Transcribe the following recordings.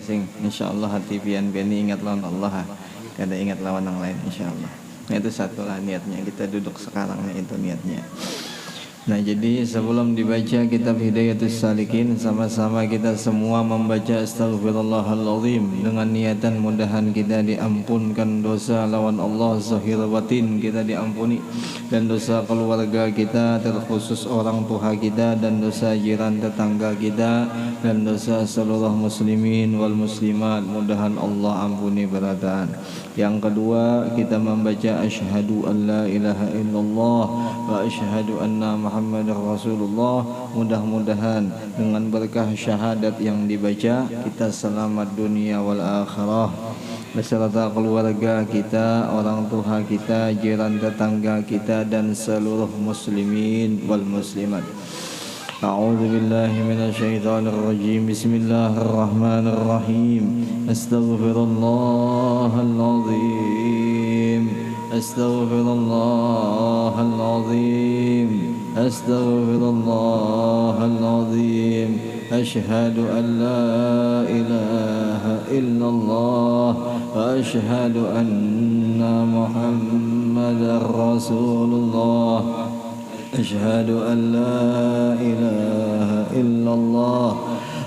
sing insyaallah hati pian ini ingat lawan Allah, kada ingat lawan yang lain insyaallah. Nah itu satulah niatnya, kita duduk sekarang itu niatnya. Nah jadi sebelum dibaca kitab Hidayatus Salikin, sama-sama kita semua membaca Astaghfirullahaladzim dengan niatan mudahan kita diampunkan dosa lawan Allah zahir batin kita diampuni, dan dosa keluarga kita terkhusus orang tua kita, dan dosa jiran tetangga kita, dan dosa seluruh muslimin wal muslimat mudahan Allah ampuni berataan. Yang kedua kita membaca asyhadu an la ilaha illallah wa asyhadu anna Muhammadar Rasulullah. Mudah-mudahan dengan berkah syahadat yang dibaca kita selamat dunia wal akhirah beserta keluarga kita, orang tua kita, jiran tetangga kita, dan seluruh muslimin wal muslimat. A'udzu billahi minasyaitonir rajim. Bismillahirrahmanirrahim. Astaghfirullahaladzim. Astaghfirullahaladzim. Astaghfirullahaladzim. Asyhadu an la ilaha illallah wa asyhadu anna Muhammadar Rasulullah. أشهد أن لا إله إلا الله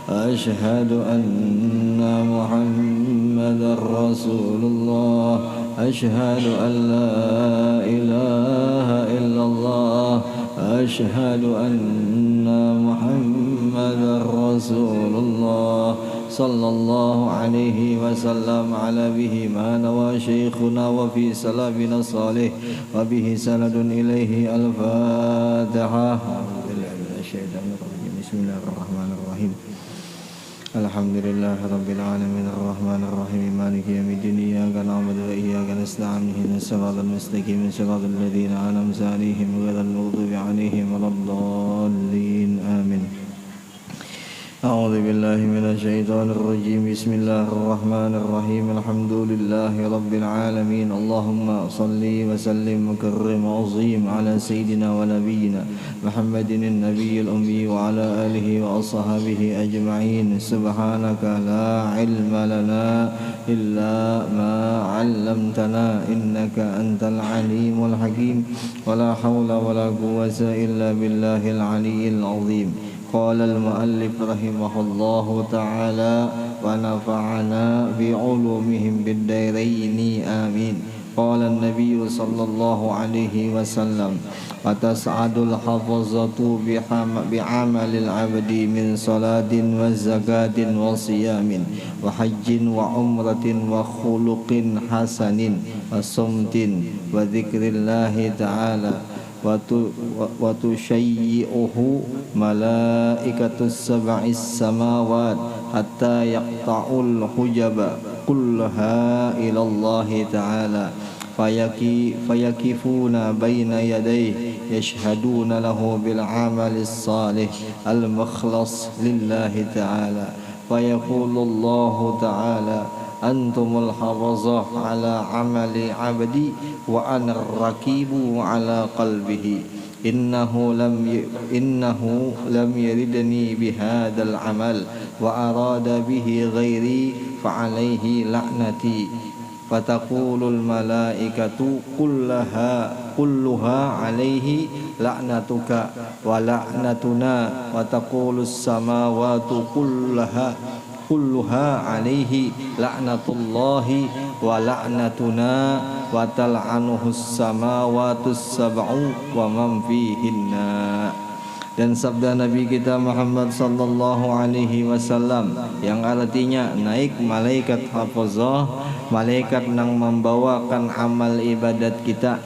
أشهد أن محمدا رسول الله أشهد أن لا إله إلا الله أشهد أن محمدا رسول الله صلى الله عليه وسلم على به ما نوى شيخنا وفي سلامنا الصالح وبه سند إليه. الفاتحة. بسم الله الرحمن الرحيم. الحمد لله رب العالمين الرحمن الرحيم مالك يوم الدين إياك نعبد وإياك نستعين اهدنا الصراط المستقيم صراط الذين أنعمت عليهم غير المغضوب عليهم ولا الضالين آمين. أعوذ بالله من الشيطان الرجيم. بسم الله الرحمن الرحيم. الحمد لله رب العالمين. اللهم صل وسلم وكرم وعظيم على سيدنا ونبينا محمد النبي الأمي وعلى آله وأصحابه أجمعين. سبحانك لا علم لنا إلا ما علمتنا إنك أنت العليم الحكيم. ولا حول ولا قوة إلا بالله العلي العظيم. قال المؤلف رحمه الله تعالى ونفعنا بعلومهم بالدارين آمين. قال النبي صلى الله عليه وسلم وتسعد الحفظة بعمل العبد من صلاة وزكاة وصيام وحج وعمرة وخلق حسن وصمت وذكر الله تعالى وتشيئه ملائكة السبع السماوات حتى يقطع الحجب كلها إلى الله تعالى فيكفون بين يديه يشهدون له بالعمل الصالح المخلص لله تعالى. فيقول الله تعالى أنتم الحفظة على عمل عبدي وأنا الركيب على قلبه. إنه لم يردني بهذا العمل وأراد به غيري فعليه لعنتي. فتقول الملائكة كلها عليه لعنتك ولعنتنا. وتقول السماوات كلها عليه لعنة الله ولعنتنا. وتلعنه السماوات السبع ومن فيهن. Dan sabda Nabi kita Muhammad sallallahu alaihi wasallam yang artinya naik malaikat hafazah, malaikat yang membawakan amal ibadat kita.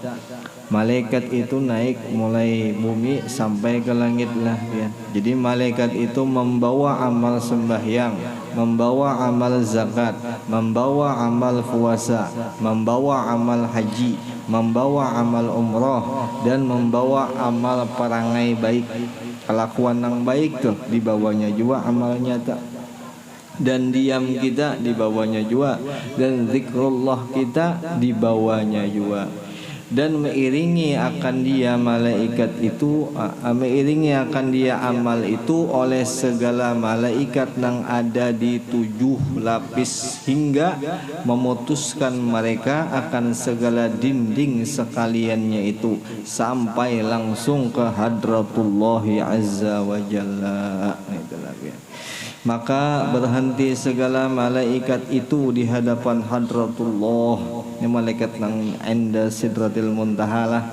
Malaikat itu naik mulai bumi sampai ke langit lah ya. Jadi malaikat itu membawa amal sembahyang, membawa amal zakat, membawa amal puasa, membawa amal haji, membawa amal umrah, dan membawa amal perangai baik. Kelakuan yang baik tuh dibawanya juga amal nyata, dan diam kita dibawanya juga, dan zikrullah kita dibawanya juga. dan mengiringi akan dia malaikat itu, mengiringi akan dia amal itu oleh segala malaikat yang ada di 7 lapis hingga memutuskan mereka akan segala dinding sekaliannya itu sampai langsung ke hadratullahi azza wa jalla. Maka berhenti segala malaikat itu di hadapan hadratullah. Ini malaikat nang inda sidratil muntaha lah.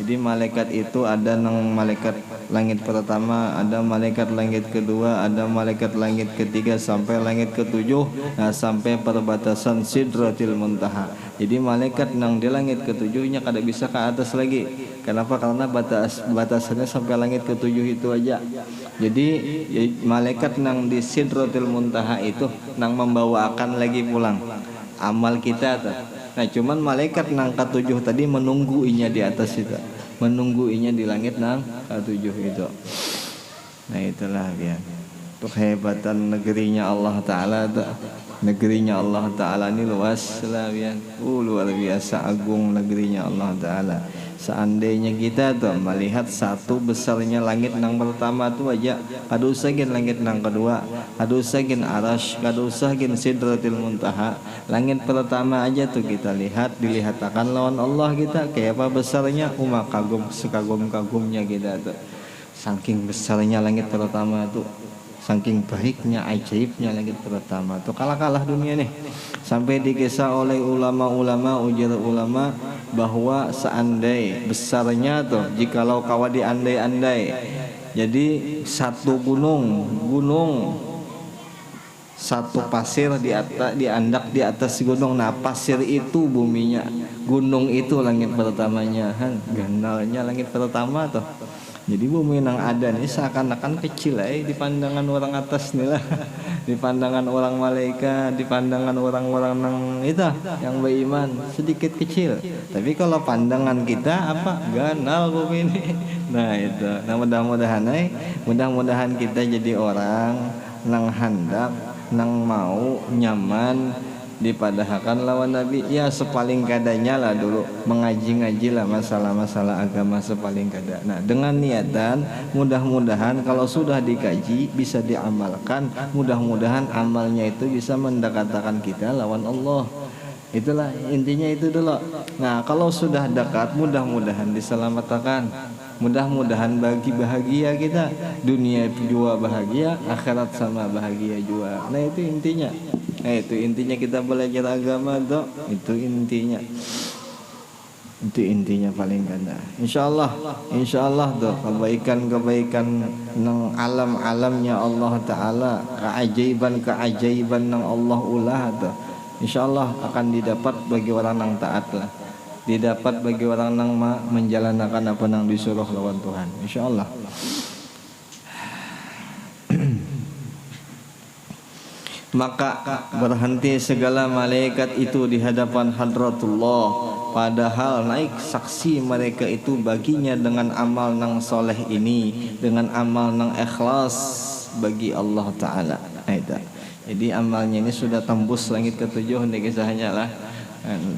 Jadi malaikat itu ada nang malaikat langit pertama, ada malaikat langit kedua, ada malaikat langit ketiga sampai langit ketujuh, nah sampai perbatasan sidratil muntaha. Jadi malaikat nang di langit ketujuhnya kada bisa ke atas lagi. Kenapa? Karena batasannya sampai langit ketujuh itu aja. Jadi malaikat nang di sidratil muntaha itu nang membawakan lagi pulang amal kita tuh. Nah cuman malaikat nang ketujuh tadi menungguinya di atas itu, menungguinya di langit nang ketujuh itu. Nah itulah ya, kehebatan negerinya Allah Ta'ala tuh. Negerinya Allah Ta'ala ini luas lah ya. Luar biasa agung negerinya Allah Ta'ala. Seandainya kita tuh melihat satu besarnya langit nang pertama tuh aja, kada usah gin langit nang kedua, kada usah gin arash, kada usah gin sidratil muntaha. Langit pertama aja tuh kita lihat, dilihatkan lawan Allah kita kayak apa besarnya, kagum sekagum-kagumnya kita tuh. Saking besarnya langit pertama tuh, saking baiknya, ajaibnya langit pertama tuh, kalah dunia nih. Sampai dikisah oleh ulama-ulama, ujar ulama bahwa seandai besarnya tuh, jikalau kawa diandai-andai, jadi satu gunung satu pasir diandak di atas gunung, nah pasir itu buminya, gunung itu langit pertamanya, gandalnya langit pertama tuh. Jadi bumi nang ada nih seakan-akan kecil di pandangan orang atas nih lah, di pandangan orang malaikat, di pandangan orang-orang nang itu yang beriman sedikit kecil. Tapi kalau pandangan kita apa? Ganal bumi ini. Nah itu. Nah mudah-mudahan kita jadi orang nang hendak, nang mau nyaman dipadahkan lawan Nabi ya sepaling kadanya lah dulu mengaji lah masalah-masalah agama sepaling kada. Nah dengan niatan mudah-mudahan kalau sudah dikaji bisa diamalkan, mudah-mudahan amalnya itu bisa mendekatkan kita lawan Allah. Itulah intinya itu dulu. Nah kalau sudah dekat mudah-mudahan diselamatkan, mudah-mudahan bagi bahagia kita, dunia juga bahagia, akhirat sama bahagia juga. Nah itu intinya. Nah itu intinya kita belajar agama tuh, itu intinya paling ganda. Insyaallah tuh kebaikan nang alam-alamnya Allah Ta'ala, keajaiban nang Allah ulah tuh, insyaallah akan didapat bagi orang nang taat lah, didapat bagi orang nang menjalankan apa nang disuruh lawan Tuhan, insyaallah. Maka berhenti segala malaikat itu di hadapan hadratullah, padahal naik saksi mereka itu baginya dengan amal nang soleh ini, dengan amal nang ikhlas bagi Allah Ta'ala. Jadi amalnya ini sudah tembus langit ketujuh nih kisahnya lah,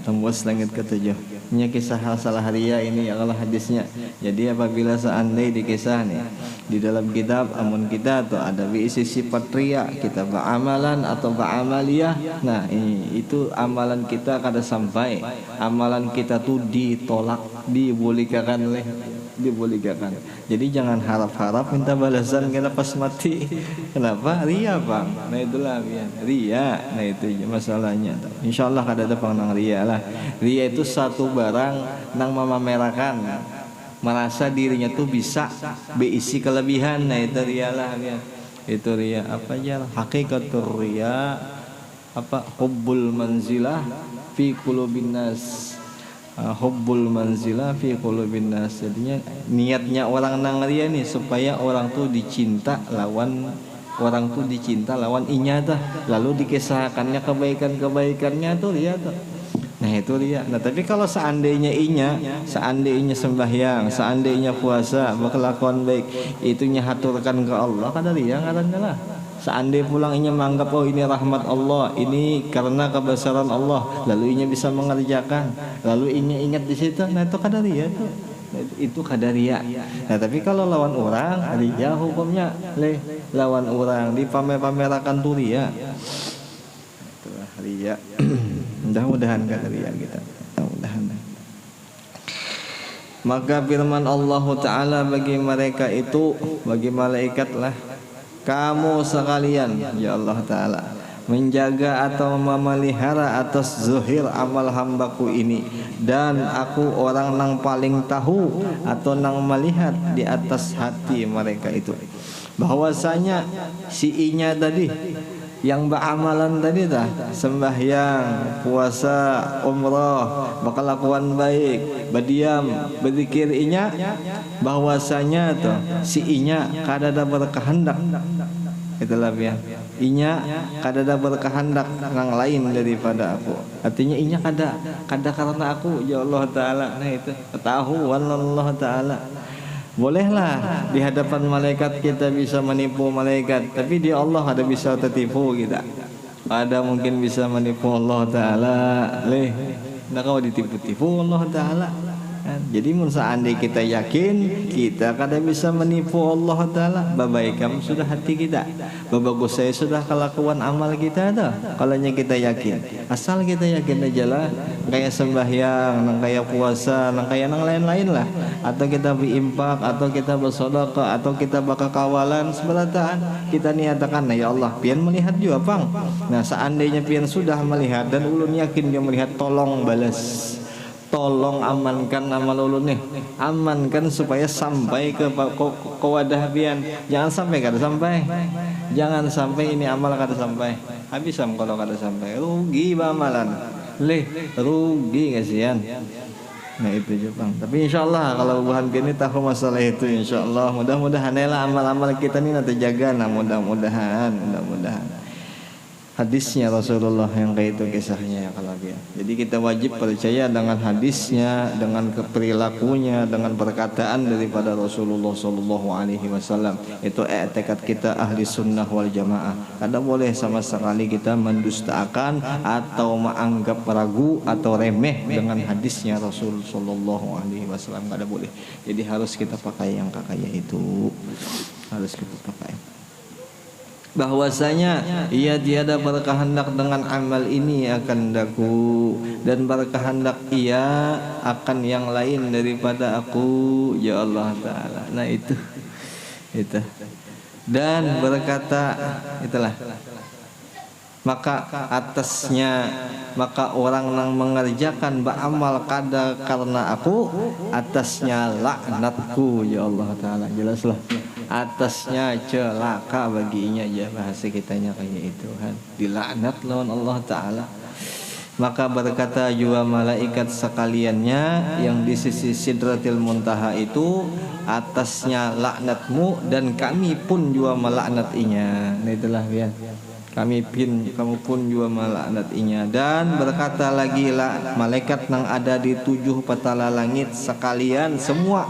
tembus langit ketujuh. Ini kisah salah ria ini ya Allah hadisnya. Jadi apabila seandainya di kisah nih di dalam kitab amun kita tuh ada isi sifat ria, kita beramalan atau beramaliyah. Nah ini itu amalan kita kada sampai, amalan kita tuh ditolak, dibolehkan. Jadi jangan harap-harap minta balasan kita pas mati. Kenapa? Ria bang. Nah itulah ria. Nah itu masalahnya. Insyaallah kada ada pang nang ria lah. Ria itu satu barang nang memamerakan, merasa dirinya tuh bisa beisi kelebihan. Nah itu ria lah. Itu ria apa aja? Hakikatul ria apa? Hubbul manzilah fi qulubin nas. Hubbul manzilah fi qulubin nas. Jadinya niatnya orang nang ria nih supaya orang tuh dicinta lawan inya dah. Lalu dikisahkannya kebaikannya tuh ria tuh. Nah itu ria. Nah tapi kalau seandainya sembahyang, seandainya puasa, berkelakuan baik, itunya haturkan ke Allah, kada ria ngarannya lah. Seandainya pulang inya menganggap oh ini rahmat Allah, ini karena kebesaran Allah, lalu inya bisa mengerjakan, lalu inya ingat di situ, nah itu qadariyah tuh. Itu qadariyah. Nah tapi kalau lawan orang ria hukumnya lawan orang dipamer-pamerakan tuh ria. Itulah ria. Mudah-mudahan qadariyah kita. Mudah-mudahan. Maka firman Allah Ta'ala bagi mereka itu, bagi malaikat lah, kamu sekalian ya Allah Ta'ala menjaga atau memelihara atas zuhir amal hambaku ini, dan aku orang nang paling tahu atau nang melihat di atas hati mereka itu, bahwasanya si inya tadi yang beramalan tadi dah sembahyang, puasa, umrah, berkelakuan baik, berdiam, berzikir inya, bahwasanya tuh si inya kadada berkehendak, itulah ya, inya kadada berkehendak yang lain daripada aku, artinya inya kada karena aku ya Allah Ta'ala. Nah itu ketahuan Allah Ta'ala. Bolehlah di hadapan malaikat kita bisa menipu malaikat, tapi di Allah ada bisa tertipu kita. Ada mungkin bisa menipu Allah Ta'ala. Nah kau ditipu-tipu Allah Ta'ala. Jadi seandainya kita yakin kita kadang bisa menipu Allah Ta'ala, babaikan sudah hati kita, bagus saya sudah kelakuan amal kita dah. Kalaunya kita yakin, asal kita yakin aja lah, kayak sembahyang, nang kayak puasa, nang kayak nang lain-lain lah, atau kita berimpak, atau kita bersedekah, atau kita bakal kawalan seberataan, kita niatakan, nah ya Allah, pian melihat juga pang. Nah seandainya pian sudah melihat dan ulun yakin dia melihat, tolong balas. Tolong amankan amal ulun nih, amankan supaya sampai ke wadah pian. Jangan sampai kada sampai, jangan sampai ini amal kada sampai. Habis kalau kada sampai, rugi amalan, rugi kasihan. Nah itu Jepang. Tapi insyaallah kalau buhan gini tahu masalah itu, insyaallah mudah-mudahan lah amal-amal kita ini nanti jaga. Nah mudah-mudahan. Hadisnya Rasulullah yang kayak itu kisahnya ya kalau dia. Jadi kita wajib percaya dengan hadisnya, dengan perilakunya, dengan perkataan daripada Rasulullah Sallallahu Alaihi Wasallam. Itu tekad kita ahli sunnah wal jamaah. Kada boleh sama sekali kita mendustakan atau menganggap ragu atau remeh dengan hadisnya Rasul Sallallahu Alaihi Wasallam. Kada boleh. Jadi harus kita pakai yang kakaknya itu, harus kita pakai. Bahwasanya ia tiada berkehendak dengan amal ini akan daku, dan berkehendak ia akan yang lain daripada aku ya Allah Ta'ala. Nah itu dan berkata itulah, maka atasnya, maka orang yang mengerjakan beramal kada karena aku, atasnya laknatku ya Allah Ta'ala. Jelaslah, atasnya celaka baginya, ya bahasa kitanya kayak itu kan, dilaknat lawan Allah Ta'ala. Maka berkata juga malaikat sekaliannya yang di sisi Sidratil Muntaha itu, atasnya laknatmu dan kami pun juga melaknatinya. Nah itulah ya, kamu pun juga melaknatinya. Dan berkata lagi lah malaikat yang ada di 7 petala langit sekalian semua,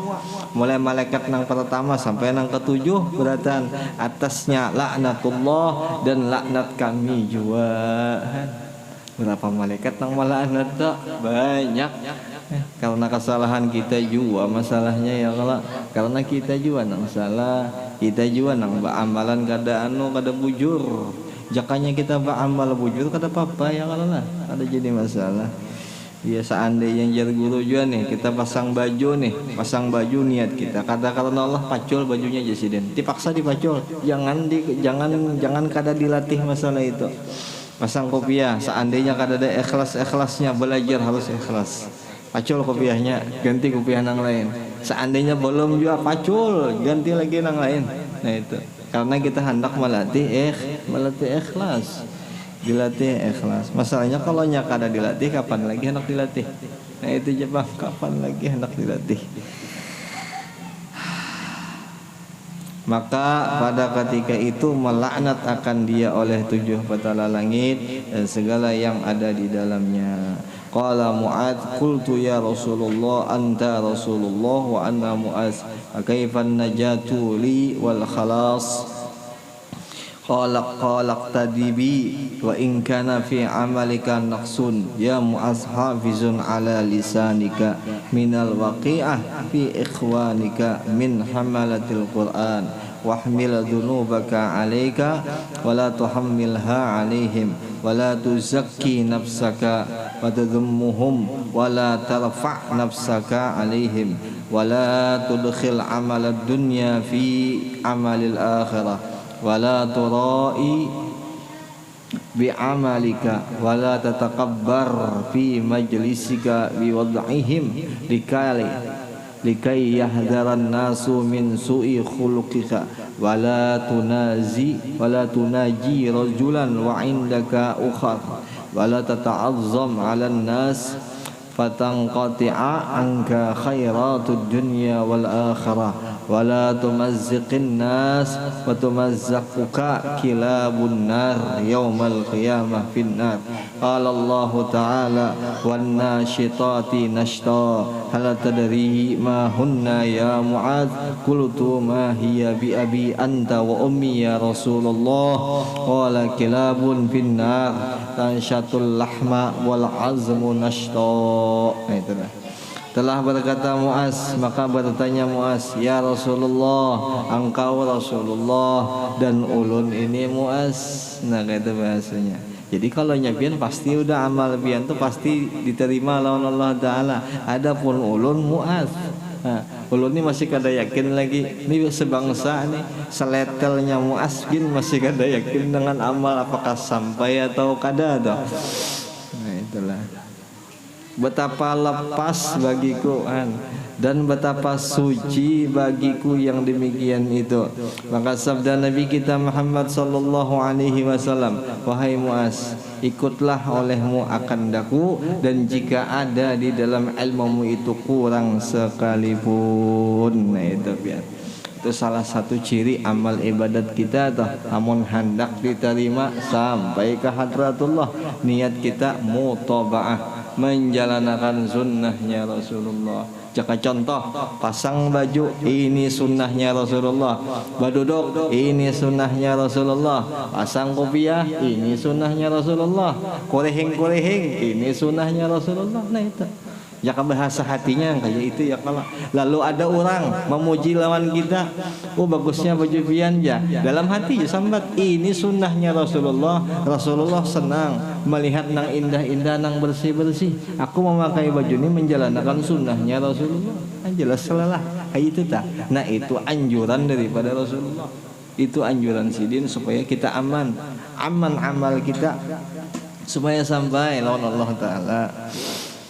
mulai malaikat yang pertama sampai yang ke-7 beratan, atasnya laknatullah dan laknat kami juga. Berapa malaikat yang melaknat tak? Banyak. Karena kesalahan kita juga masalahnya ya kalau karena kita juga nang salah, kita juga nang amalan kada bujur. Jakanya kita beramal bujur kada apa-apa ya kalau lah, ada jadi masalah. Ya seandainya jar guru juga nih, kita pasang baju niat kita kata karena Allah pacul bajunya jasiden, dipaksa dipacul, jangan kada dilatih masalah itu. Pasang kopiah, seandainya kada ada ikhlasnya, belajar harus ikhlas. Pacul kopiahnya, ganti kopiah yang lain. Seandainya belum juga pacul, ganti lagi yang lain. Nah itu karena kita hendak melatih ikhlas, dilatih ikhlas. Masalahnya kalau kada dilatih, kapan lagi hendak dilatih? Nah itu jawab, kapan lagi hendak dilatih? Maka pada ketika itu melaknat akan dia oleh 7 petala langit dan segala yang ada di dalamnya. Qala Mu'adz, qultu ya Rasulullah anta Rasulullah wa anna Mu'adz, kaifan najatu li wal khalas? qalaq tadibi wa in kana fi amalika naqsun ya Mu'az hafizun ala lisanika minal waqi'ah fi ikhwanika min hamalatil Qur'an wahmil dhunubaka alayka wa la tuhammilha alaihim wa la tuzakki nafsaka wa tadhummuhum wa la tarfa' nafsaka alaihim wa la tudkhil amalad dunya fi amalil akhirah wa la turai bi'amalika wa la tatakabbar fi majlisika bi wad'ihim likai yahdaran nasu min su'i khuluqika wa la tunaji rajulan wa indaka ukhar wa la tata'azzam 'alan nas fatanqati'a anka khairatud dunya wal akhirah wa la tumazziqin nas wa tumazzaquka kilabun nar yaumal qiyamah fin nar. Qala Allah ta'ala wan nashitati nashta hal tadri ma hunna ya Mu'adz qultu ma hiya bi abi anta wa ummi ya Rasulullah qala kilabun fin nar tanshatul lahma wal azmu nashta. Nah, itulah. Telah berkata Mu'az, maka bertanya Mu'az, ya Rasulullah, engkau Rasulullah dan ulun ini Mu'az. Nah, kayak itu bahasanya. Jadi kalau nyabian pasti udah amal bian tuh pasti diterima lawan Allah Ta'ala. Adapun ulun Mu'az, nah, ulun ini masih kada yakin lagi. Ini sebangsa nih, seletelnya Mu'az bin masih kada yakin dengan amal apakah sampai atau kada tuh. Nah, itulah. Betapa lepas bagiku dan betapa suci bagiku yang demikian itu. Maka sabda Nabi kita Muhammad sallallahu alaihi wasallam, wahai Mu'az, ikutlah olehmu akan daku, dan jika ada di dalam ilmumu itu kurang sekalipun. Nah, itu biar itu salah satu ciri amal ibadat kita tuh, amun hendak diterima sampai ke hadratullah, niat kita mutaba'ah, menjalankan sunnahnya Rasulullah. Jaka contoh, pasang baju, ini sunnahnya Rasulullah. Baduduk, ini sunnahnya Rasulullah. Pasang kopiah, ini sunnahnya Rasulullah. Korehing-korehing, ini sunnahnya Rasulullah. Nah, itu jaka bahasa hatinya kayak itu ya. Kalau lalu ada orang memuji lawan kita, oh bagusnya baju pian ya, dalam hati ya sambat, ini sunnahnya Rasulullah. Rasulullah senang melihat nang indah-indah, nang bersih-bersih. Aku memakai baju ini menjalankan sunnahnya Rasulullah. Jelas salah kayak itu tak. Nah, itu anjuran daripada Rasulullah. Itu anjuran sidin supaya kita aman amal kita supaya sampai lawan Allah Ta'ala.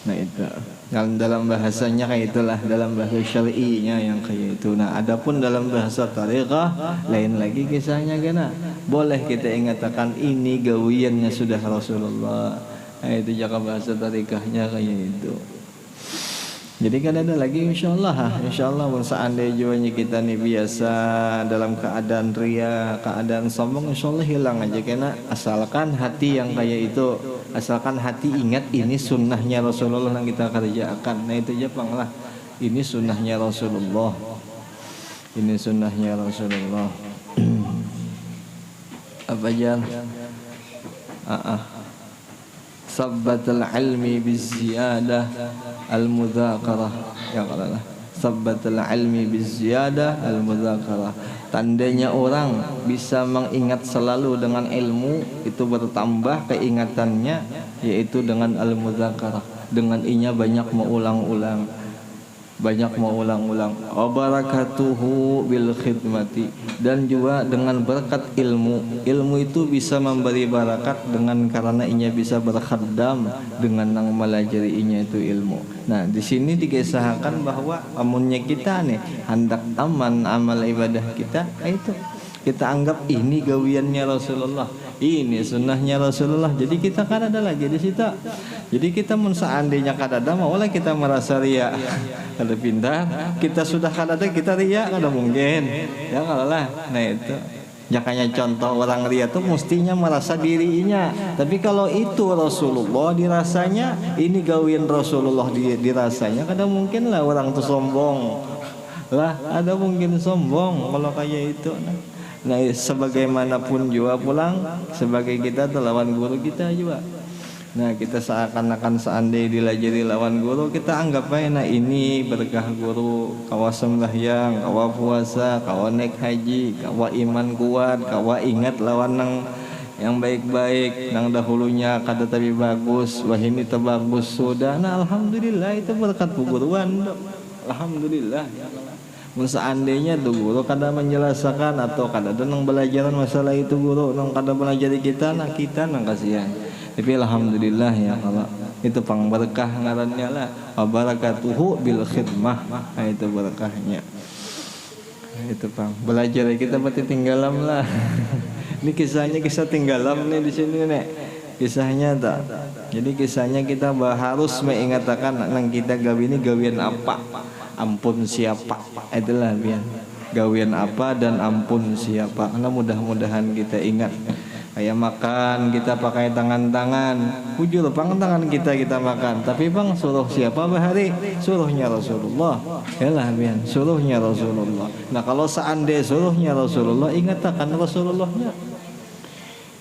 Nah, itu dalam bahasanya kayak itulah, dalam bahasa syar'inya yang kayak itu. Nah, adapun dalam bahasa tariqah lain lagi kisahnya kena. Boleh kita ingatakan ini gawiannya sudah Rasulullah. Nah, itu jaka bahasa tariqahnya kayak itu. Jadi kan ada lagi insyaallah seandainya jiwanya kita nih biasa dalam keadaan ria, keadaan sombong, insyaallah hilang aja kena, asalkan hati yang kayak itu, asalkan hati ingat ini sunnahnya Rasulullah yang kita kerjakan. Nah, itu aja panglah, ini sunnahnya Rasulullah, ini sunnahnya Rasulullah. Apa aja? Sabbatul ilmi biziyadah al-mudzakarah. Ya Allah, sabbatul ilmi biziyadah al-mudzakarah. Tandanya orang bisa mengingat selalu dengan ilmu itu bertambah keingatannya, yaitu dengan al-mudzakarah, dengan inya banyak mengulang-ulang. Wa barakatuhu bil khidmati, dan juga dengan berkat ilmu itu bisa memberi barakat dengan karena inya bisa berkhadam dengan nang melajari inya itu ilmu. Nah, di sini dikisahkan bahwa amunnya kita nih hendak aman amal ibadah kita, itu kita anggap ini gawiannya Rasulullah, ini sunnahnya Rasulullah. Jadi kita kan ada lagi di situ. Jadi kita seandainya kadada maulah kita merasa ria, kada pindah kita sudah kadada kita ria, kada mungkin ya kalau lah. Nah, itu jakanya contoh orang ria tuh mestinya merasa dirinya. Tapi kalau itu Rasulullah dirasanya, ini gawian Rasulullah dirasanya, kada mungkin lah orang tuh sombong lah, ada mungkin sombong kalau kayak itu. Nah, sebagaimanapun juga pulang sebagai kita tuh lawan guru kita juga. Nah, kita seakan-akan seandainya dilajari lawan guru, kita anggap aja nah ini berkah guru, kawa sembahyang, kawa puasa, kawa naik haji, kawa iman kuat, kawa ingat lawan nang yang baik-baik, nang dahulunya kada tapi bagus, wah ini bagus sudah. Nah, alhamdulillah itu berkat guruan. Alhamdulillah ya. Seandainya tuh guru kada menjelaskan atau kada ada nang belajaran masalah itu guru nang kada belajar kita, nah kita nang kasihan. Tapi alhamdulillah ya Allah, itu pang berkah ngarannya lah, wabarakatuhu bil khidmah. Nah, itu berkahnya. Itu pang belajar kita berarti tinggalam lah. Ini kisahnya kisah tinggalam nih di sini nih. Kisahnya tak. Jadi kisahnya kita harus mengatakan nang kita gawi ini gawian apa? Ampun siapa? Itulah biar gawian apa dan ampun siapa. Karena mudah-mudahan kita ingat. Kayak makan kita pakai tangan-tangan, jujur pang tangan kita makan. Tapi bang suruh siapa bahari? Suruhnya Rasulullah. Yalah biar suruhnya Rasulullah. Nah kalau seandainya suruhnya Rasulullah, ingat akan Rasulullahnya.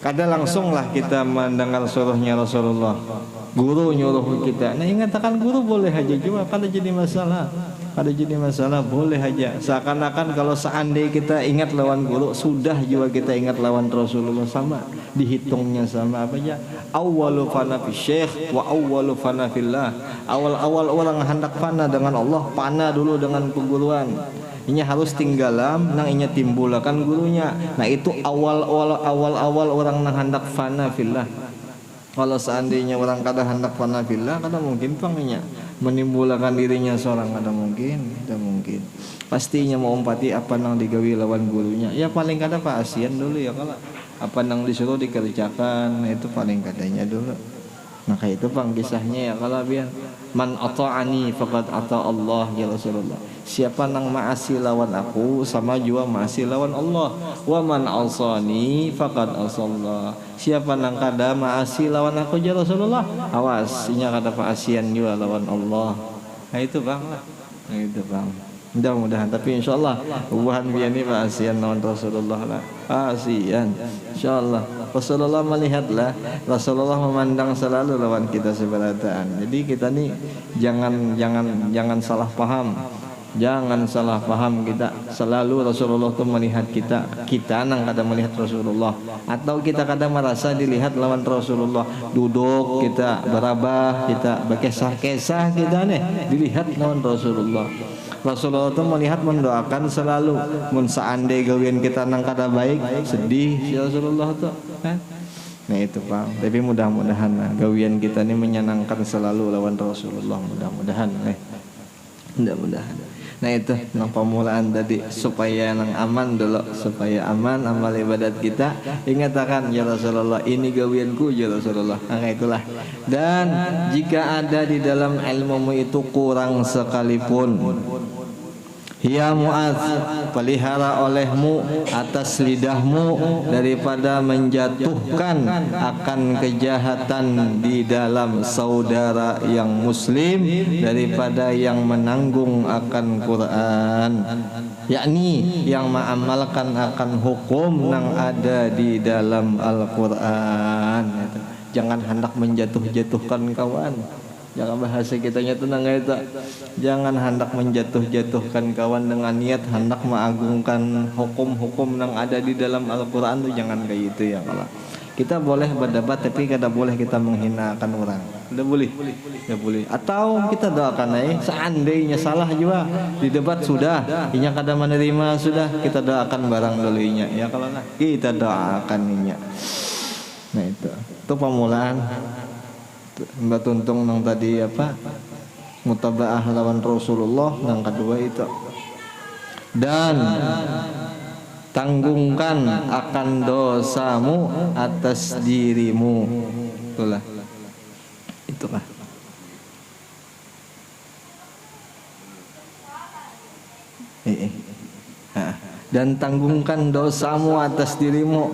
Kada langsung lah kita mendengar suruhnya Rasulullah. Guru nyuruh kita. Nah ingat akan guru boleh aja juga, kada jadi masalah. Kada jadi masalah, boleh aja. Seakan-akan kalau seandainya kita ingat lawan guru, sudah juga kita ingat lawan Rasulullah, sama. Dihitungnya sama apa aja. Awwalu fana fi syekh wa awwalu fana fillah. Awal-awal orang hendak fana dengan Allah, fana dulu dengan keguruan. Ini harus tinggalam nang inya timbulakan gurunya. Nah itu awal orang nang hendak fana fillah. Kalau seandainya orang kada hendak fana fillah, kada mungkin pangnya menimbulkan dirinya seorang, kada mungkin, tidak mungkin. Pastinya mau umpati apa nang digawi lawan gurunya. Ya paling kada Pak asian dulu ya kalau apa nang disuruh dikerjakan, itu paling kadanya dulu. Maka itu pang kisahnya ya kalau biar man ata'ani faqad ata Allah ya Rasulullah. Siapa nang maasi lawan aku sama juga maasi lawan Allah. Wa man asani faqad asallah. Siapa nang kada maasi lawan aku ya Rasulullah, awas inya kada paasian juga lawan Allah. Nah itu bang lah. Nah itu bang. Mudah-mudahan tapi insyaallah buhan biani paasian lawan Rasulullah lah. Paasian insyaallah. Rasulullah melihatlah, Rasulullah memandang selalu lawan kita seberataan. Jadi kita nih jangan salah paham. Jangan salah paham kita. Selalu Rasulullah tuh melihat kita nang kada melihat Rasulullah, atau kita kada merasa dilihat lawan Rasulullah. Duduk kita berabah, kita berkesah-kesah kita nih dilihat lawan Rasulullah. Rasulullah tuh melihat mendoakan selalu. Mun seandai gawian kita nang kada baik, sedih si Rasulullah tuh kan. Nah itu Pak. Tapi mudah-mudahan gawian kita ini menyenangkan selalu lawan Rasulullah. Mudah-mudahan mudah-mudahan. Nah itu nang pemulaan tadi supaya nang aman dulu, supaya aman amal ibadat kita. Ingatkan ya Rasulullah, ini gawianku ya Rasulullah. Nah itulah. Dan jika ada di dalam ilmumu itu kurang sekalipun, ya Mu'adz, pelihara olehmu atas lidahmu daripada menjatuhkan akan kejahatan di dalam saudara yang muslim, daripada yang menanggung akan Quran, yakni yang mengamalkan akan hukum yang ada di dalam Al-Quran. Jangan hendak menjatuh-jatuhkan kawan. Jangan bahasa kitanya tenang itu. Jangan hendak menjatuh-jatuhkan kawan dengan niat hendak mengagungkan hukum-hukum yang ada di dalam Al-Quran itu. Jangan kayak gitu ya kalau. Kita boleh berdebat tapi kada boleh kita menghinakan orang. Tidak boleh. Tidak boleh. Atau kita doakan seandainya salah juga di debat sudah, inya kada menerima sudah, kita doakan barang dulu inya. Ya kalau nah kita doakan inya. Nah itu pemulaan. Mbak Tuntung nang tadi apa mutabaah lawan Rasulullah, yang kedua itu, dan tanggungkan akan dosamu atas dirimu. Itulah dan tanggungkan dosamu atas dirimu,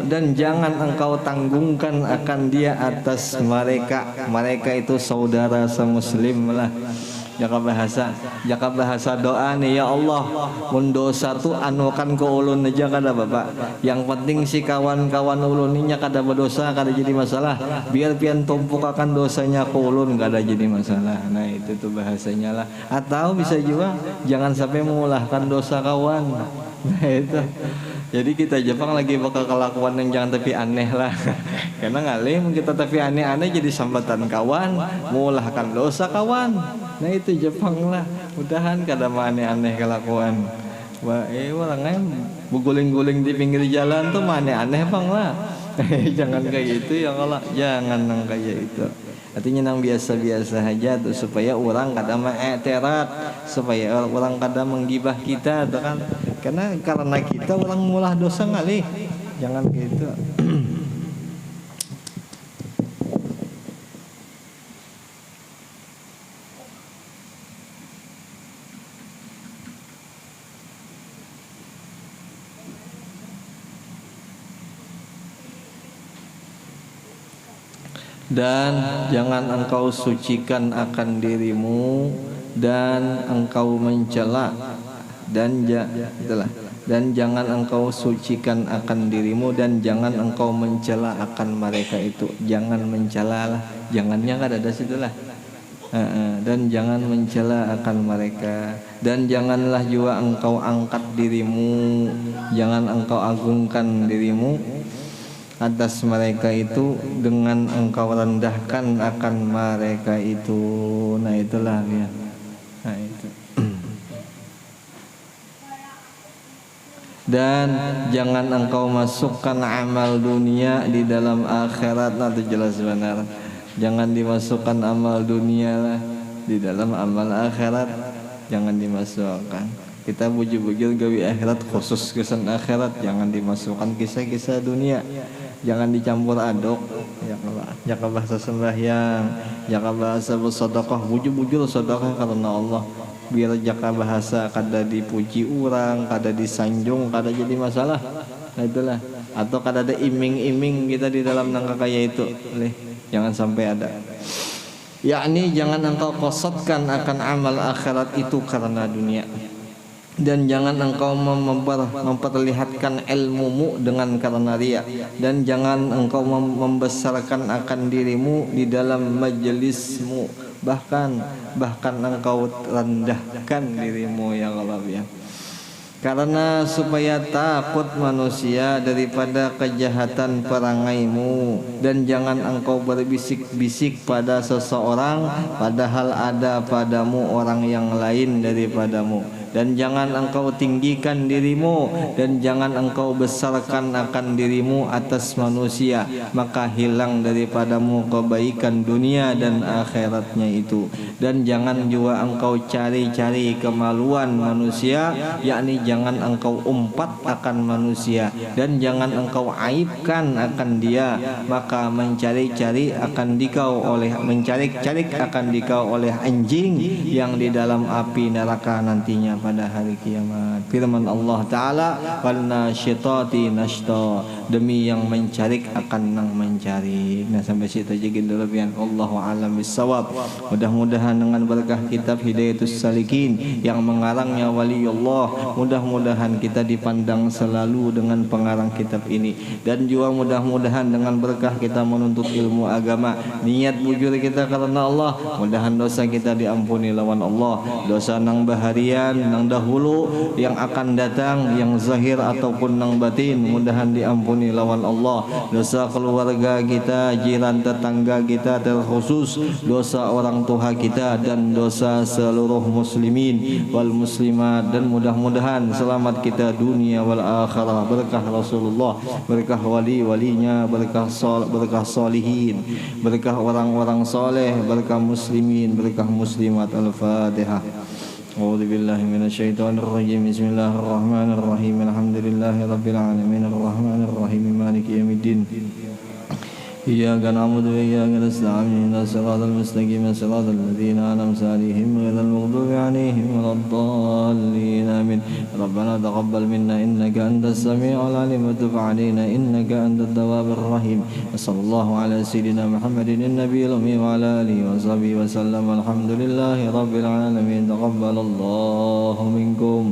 dan jangan engkau tanggungkan akan dia atas mereka. Mereka itu saudara semuslim lah. jaka bahasa doa nih, ya Allah mun dosa tuh anukan ke ulun aja kada Bapak, yang penting si kawan-kawan ulun ini kada berdosa kada jadi masalah, biar pian tumpuk akan dosanya ke ulun kada jadi masalah. Nah itu tuh bahasanya lah. Atau bisa juga jangan sampai mengulahkan dosa kawan. Nah itu. Jadi kita Jepang lagi bakal kelakuan yang jangan tapi aneh lah. Karena ngalim kita tapi aneh-aneh jadi sambatan kawan, mengulahkan dosa kawan. Nah itu Jepang lah. Mudahan kada aneh-aneh kelakuan. Wah, orangnya beguling-guling di pinggir jalan tuh aneh-aneh bang lah. Jangan kayak gitu ya Allah, jangan nang kayak itu. Artinya nang biasa-biasa aja tuh supaya orang kada mengterat, supaya orang kada menggibah kita tuh kan. Karena kita orang mulah dosa ngalih. Jangan gitu. Dan jangan engkau sucikan akan dirimu dan engkau mencela dan jangan engkau sucikan akan dirimu dan jangan engkau mencela akan mereka itu. Jangan mencela lah, jangannya kan ada situ lah. Dan jangan mencela akan mereka, dan janganlah juga engkau angkat dirimu, jangan engkau agungkan dirimu atas mereka itu dengan engkau rendahkan akan mereka itu. Nah itulah ya. Nah itu. Dan jangan engkau masukkan amal dunia di dalam akhirat. Nah itu jelas benar. Jangan dimasukkan amal dunia lah di dalam amal akhirat. Jangan dimasukkan. Kita bujur-bujur gawi akhirat, khusus kesan akhirat. Jangan dimasukkan kisah-kisah dunia. Jangan dicampur aduk. Jaka bahasa sembahyang, jaka bahasa bersedekah, bujur-bujur sedekah karena Allah. Biar jaka bahasa kada dipuji orang, kada disanjung, kada jadi masalah. Nah itulah. Atau kada ada iming-iming kita di dalam nangka kaya itu. Jangan sampai ada. Yakni jangan engkau kosotkan akan amal akhirat itu karena dunia. Dan jangan engkau memperlihatkan ilmumu dengan karena riya, dan jangan engkau membesarkan akan dirimu di dalam majelismu, bahkan engkau rendahkan dirimu ya Allah ya. Karena supaya takut manusia daripada kejahatan perangaimu, dan jangan engkau berbisik-bisik pada seseorang padahal ada padamu orang yang lain daripadamu. Dan jangan engkau tinggikan dirimu, dan jangan engkau besarkan akan dirimu atas manusia, maka hilang daripadamu kebaikan dunia dan akhiratnya itu. Dan jangan juga engkau cari-cari kemaluan manusia, yakni jangan engkau umpat akan manusia, dan jangan engkau aibkan akan dia, maka mencari-cari akan dikau oleh anjing yang di dalam api neraka nantinya pada hari kiamat. Firman Allah Ta'ala, wal nasyitati nashta, demi yang mencari akan nang mencari. Nah sampai situ aja dulu pian. Allahu a'lam bissawab. Mudah-mudahan dengan berkah kitab Hidayatus Salikin yang mengarangnya waliullah, mudah-mudahan kita dipandang selalu dengan pengarang kitab ini, dan juga mudah-mudahan dengan berkah kita menuntut ilmu agama, niat bujur kita karena Allah, mudahan dosa kita diampuni lawan Allah, dosa nang baharian nang dahulu yang akan datang, yang zahir ataupun nang batin, mudahan diampuni lawan Allah, dosa keluarga kita, jiran tetangga kita, terkhusus dosa orang tua kita, dan dosa seluruh muslimin wal muslimat, dan mudah-mudahan selamat kita dunia wal akhirah, berkah Rasulullah, berkah wali-walinya, berkah solihin, berkah orang-orang soleh, berkah muslimin, berkah muslimat. Al-Fatihah. A'udzu billahi minasyaitonir rajim. Bismillahirrahmanirrahim. Alhamdulillahi alamin arrahmanir rahim maliki yaumiddin. Iyyaka na'budu wa iyyaka nasta'in. Ihdinas siratal mustaqim, siratal ladzina an'amta 'alaihim ghairil maghdubi 'alaihim waladdallin. Amin. ربنا تقبل منا إنك أنت السميع العليم وتب علينا إنك أنت التواب الرحيم. وصلى الله على سيدنا محمد النبي الأمي وعلى آله وصحبه وسلم. الحمد لله رب العالمين. تقبل الله منكم.